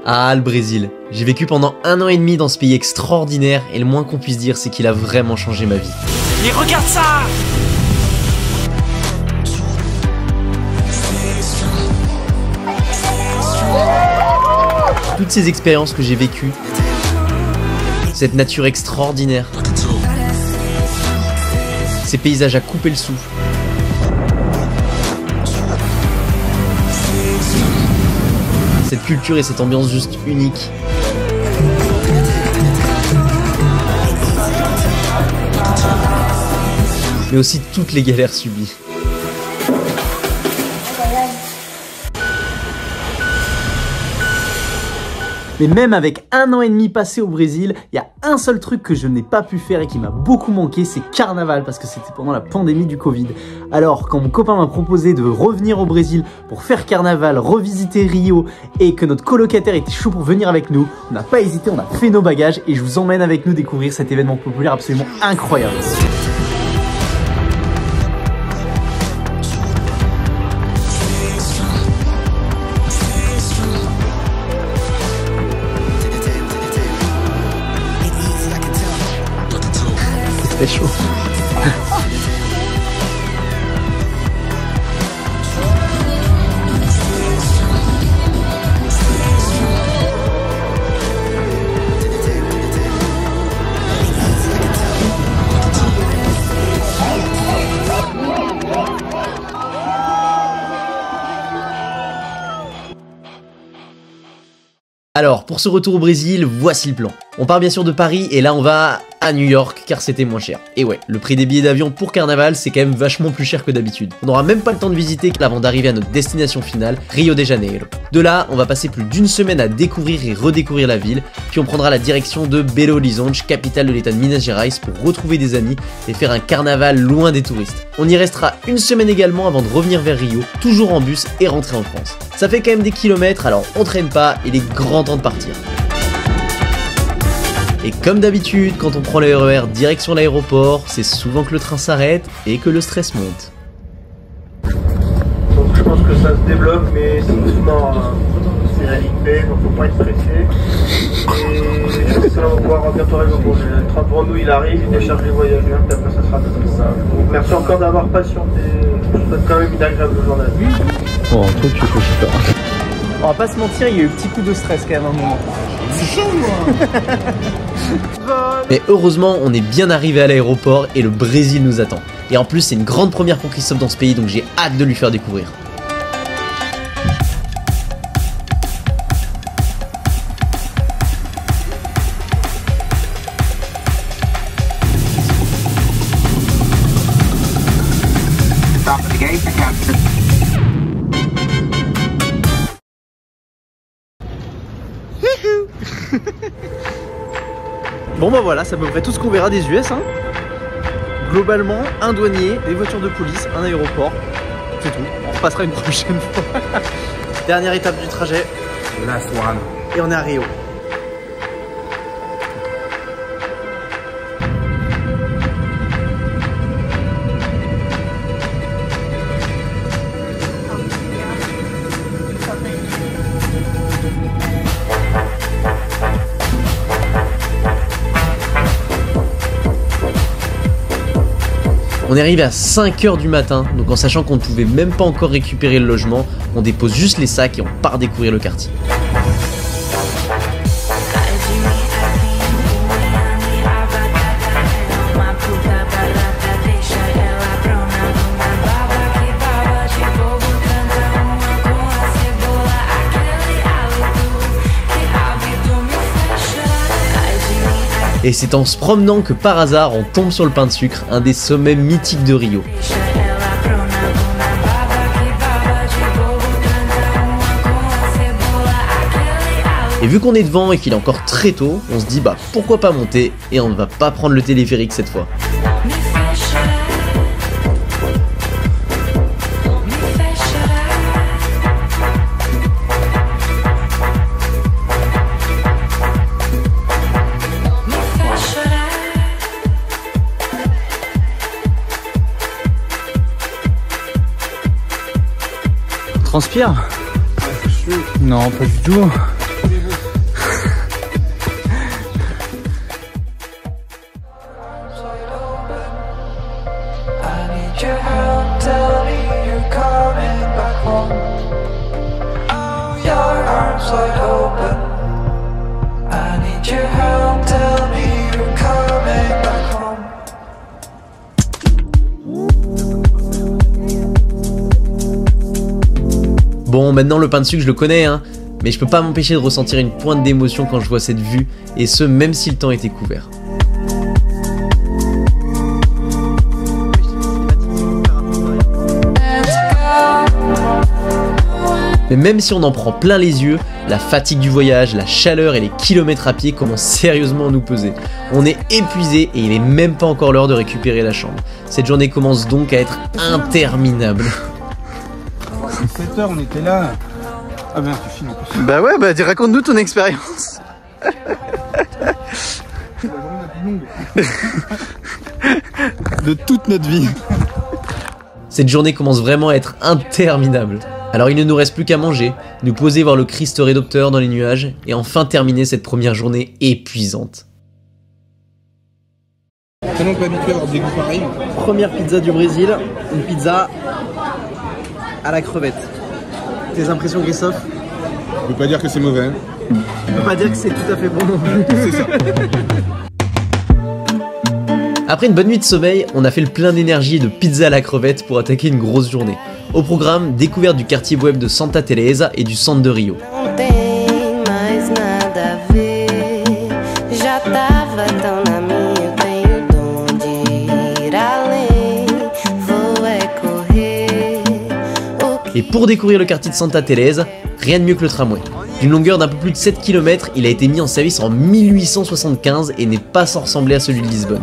Ah, le Brésil. J'ai vécu pendant 1 an et demi dans ce pays extraordinaire et le moins qu'on puisse dire, c'est qu'il a vraiment changé ma vie. Mais regarde ça! Toutes ces expériences que j'ai vécues, cette nature extraordinaire, ces paysages à couper le souffle, cette culture et cette ambiance juste unique. Mais aussi toutes les galères subies. Mais même avec 1 an et demi passé au Brésil, il y a un seul truc que je n'ai pas pu faire et qui m'a beaucoup manqué, c'est carnaval, parce que c'était pendant la pandémie du Covid. Alors, quand mon copain m'a proposé de revenir au Brésil pour faire carnaval, revisiter Rio, et que notre colocataire était chaud pour venir avec nous, on n'a pas hésité, on a fait nos bagages, et je vous emmène avec nous découvrir cet événement populaire absolument incroyable. C'est chaud. Alors, pour ce retour au Brésil, voici le plan. On part bien sûr de Paris et là on va à New York car c'était moins cher. Et ouais, le prix des billets d'avion pour carnaval c'est quand même vachement plus cher que d'habitude. On n'aura même pas le temps de visiter avant d'arriver à notre destination finale, Rio de Janeiro. De là, on va passer plus d'1 semaine à découvrir et redécouvrir la ville, puis on prendra la direction de Belo Horizonte, capitale de l'état de Minas Gerais, pour retrouver des amis et faire un carnaval loin des touristes. On y restera 1 semaine également avant de revenir vers Rio, toujours en bus et rentrer en France. Ça fait quand même des kilomètres, alors on traîne pas, il est grand temps de partir. Et comme d'habitude, quand on prend le RER direction l'aéroport, c'est souvent que le train s'arrête et que le stress monte. Donc je pense que ça se développe, mais c'est doucement. C'est la ligne B, donc faut pas être pressé. Et je pense que là on va pouvoir bientôt arriver au bout. Le train devant nous il arrive, il décharge les voyageurs, puis après ça sera tout ça. Donc merci encore d'avoir patienté. Je vous souhaite quand même une agréable journée. Oh, un truc que je sais pas. On va pas se mentir, il y a eu un petit coup de stress quand même à un moment. C'est chaud moi. Mais heureusement, on est bien arrivé à l'aéroport et le Brésil nous attend. Et en plus, c'est une grande première pour Christophe dans ce pays, donc j'ai hâte de lui faire découvrir. Bon bah voilà, c'est à peu près tout ce qu'on verra des US hein. Globalement, un douanier, des voitures de police, un aéroport, c'est tout. On repassera une prochaine fois. Dernière étape du trajet. Last one. Et on est à Rio. On est arrivé à 5 h du matin, donc en sachant qu'on ne pouvait même pas encore récupérer le logement, on dépose juste les sacs et on part découvrir le quartier. Et c'est en se promenant que par hasard on tombe sur le pain de sucre, un des sommets mythiques de Rio. Et vu qu'on est devant et qu'il est encore très tôt, on se dit bah pourquoi pas monter et on ne va pas prendre le téléphérique cette fois. Transpire? Non, pas du tout. maintenant le pain de sucre je le connais, hein, mais je peux pas m'empêcher de ressentir une pointe d'émotion quand je vois cette vue, et ce même si le temps était couvert. Mais même si on en prend plein les yeux, la fatigue du voyage, la chaleur et les kilomètres à pied commencent sérieusement à nous peser. On est épuisé et il est même pas encore l'heure de récupérer la chambre. Cette journée commence donc à être interminable. 7 heures, on était là. Ah ben, tu finis en plus. Bah ouais, bah raconte-nous ton expérience. C'est la journée la plus longue de toute notre vie. Cette journée commence vraiment à être interminable. Alors il ne nous reste plus qu'à manger, nous poser voir le Christ Rédempteur dans les nuages, et enfin terminer cette première journée épuisante. Tellement pas habitué à avoir des goûts pareils. Première pizza du Brésil, une pizza à la crevette. Tes impressions, Christophe? Je peux pas dire que c'est mauvais. Je peux pas dire que c'est tout à fait bon non plus. C'est ça. Après une bonne nuit de sommeil, on a fait le plein d'énergie et de pizza à la crevette pour attaquer une grosse journée. Au programme, découverte du quartier bohème de Santa Teresa et du centre de Rio. Et pour découvrir le quartier de Santa Teresa, rien de mieux que le tramway. D'une longueur d'un peu plus de 7 km, il a été mis en service en 1875 et n'est pas sans ressembler à celui de Lisbonne.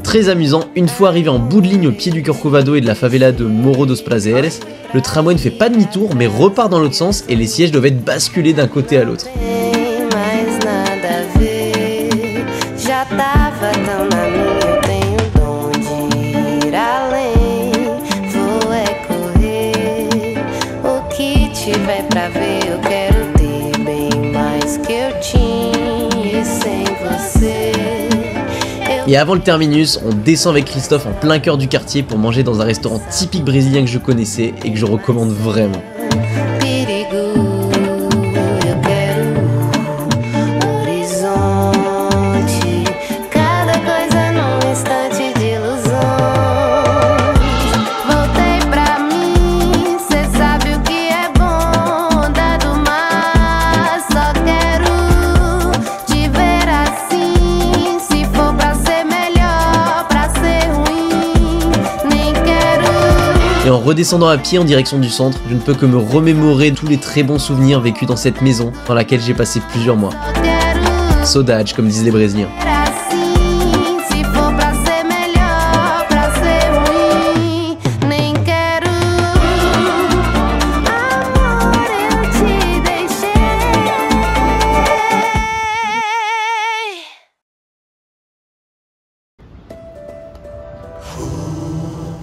Très amusant, une fois arrivé en bout de ligne au pied du Corcovado et de la favela de Morro dos Prazeres, le tramway ne fait pas demi-tour mais repart dans l'autre sens et les sièges doivent être basculés d'un côté à l'autre. Et avant le terminus, on descend avec Christophe en plein cœur du quartier pour manger dans un restaurant typique brésilien que je connaissais et que je recommande vraiment. Et en redescendant à pied en direction du centre, je ne peux que me remémorer tous les très bons souvenirs vécus dans cette maison dans laquelle j'ai passé plusieurs mois. Saudade, comme disent les Brésiliens.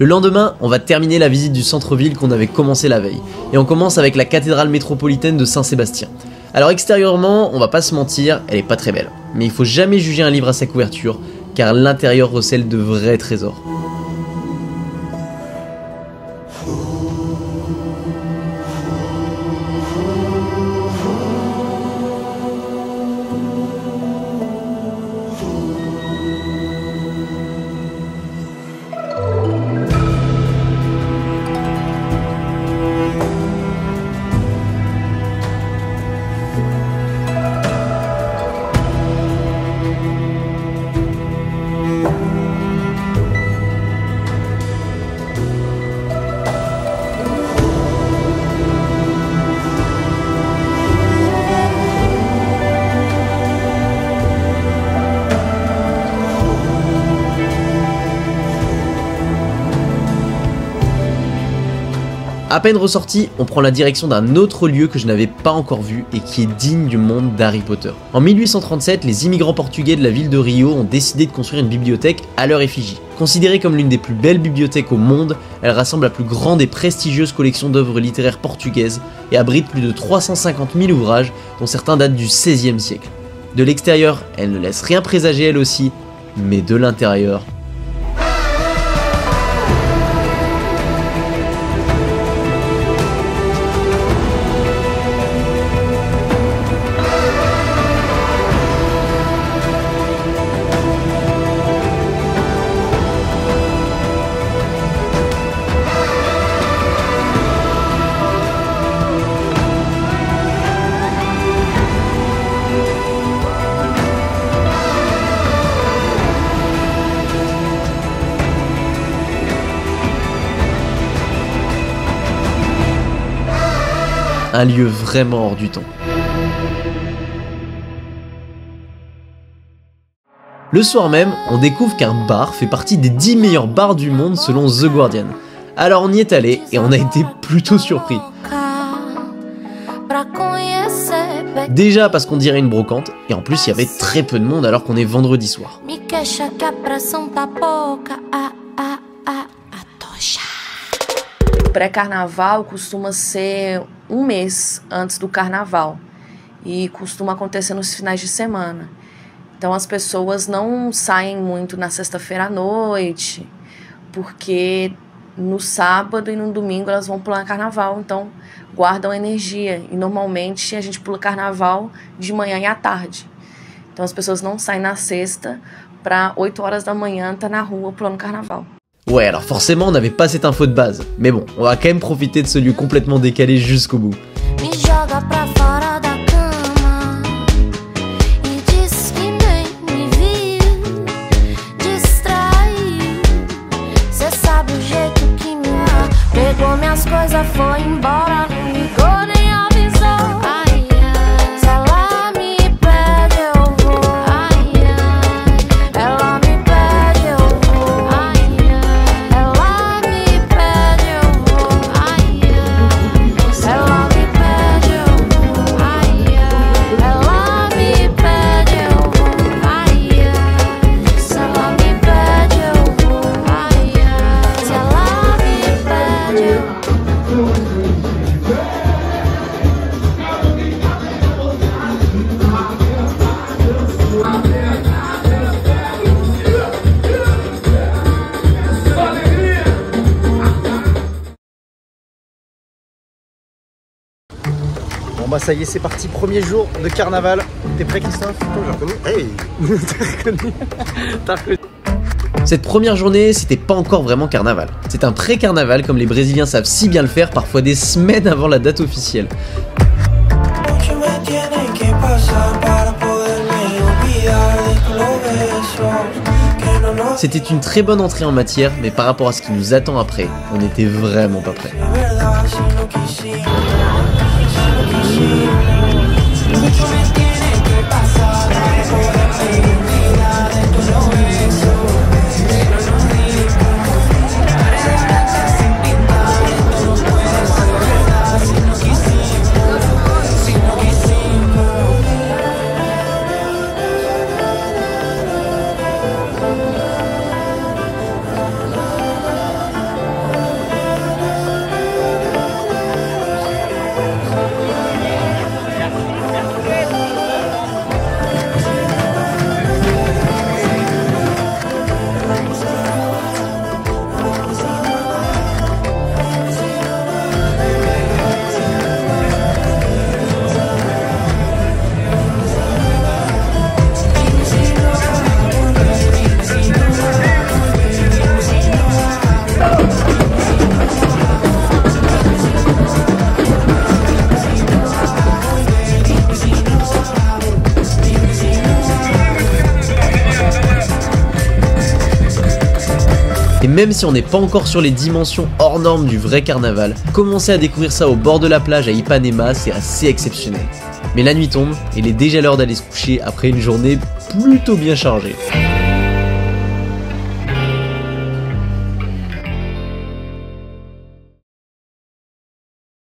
Le lendemain, on va terminer la visite du centre-ville qu'on avait commencé la veille. Et on commence avec la cathédrale métropolitaine de Saint-Sébastien. Alors extérieurement, on va pas se mentir, elle est pas très belle. Mais il faut jamais juger un livre à sa couverture, car l'intérieur recèle de vrais trésors. À peine ressorti, on prend la direction d'un autre lieu que je n'avais pas encore vu et qui est digne du monde d'Harry Potter. En 1837, les immigrants portugais de la ville de Rio ont décidé de construire une bibliothèque à leur effigie. Considérée comme l'une des plus belles bibliothèques au monde, elle rassemble la plus grande et prestigieuse collection d'œuvres littéraires portugaises et abrite plus de 350 000 ouvrages, dont certains datent du XVIe siècle. De l'extérieur, elle ne laisse rien présager elle aussi, mais de l'intérieur... Un lieu vraiment hors du temps. Le soir même, on découvre qu'un bar fait partie des 10 meilleurs bars du monde selon The Guardian. Alors on y est allé et on a été plutôt surpris. Déjà parce qu'on dirait une brocante, et en plus il y avait très peu de monde alors qu'on est vendredi soir. Pré-carnaval costuma ser mês antes do carnaval e costuma acontecer nos finais de semana. Então as pessoas não saem muito na sexta-feira à noite, porque no sábado e no domingo elas vão pular carnaval, então guardam energia. E normalmente a gente pula carnaval de manhã e à tarde. Então as pessoas não saem na sexta para 8 horas da manhã tá na rua pulando carnaval. Ouais, alors forcément on n'avait pas cette info de base, mais bon, on va quand même profiter de ce lieu complètement décalé jusqu'au bout. Bon bah ça y est, c'est parti, premier jour de carnaval. T'es prêt Christophe? Oh, j'ai reconnu. Hey. T'as reconnu. Cette première journée, c'était pas encore vraiment carnaval. C'est un pré-carnaval comme les Brésiliens savent si bien le faire, parfois des semaines avant la date officielle. C'était une très bonne entrée en matière, mais par rapport à ce qui nous attend après, on n'était vraiment pas prêts. Et même si on n'est pas encore sur les dimensions hors normes du vrai carnaval, commencer à découvrir ça au bord de la plage à Ipanema, c'est assez exceptionnel. Mais la nuit tombe, et il est déjà l'heure d'aller se coucher après une journée plutôt bien chargée.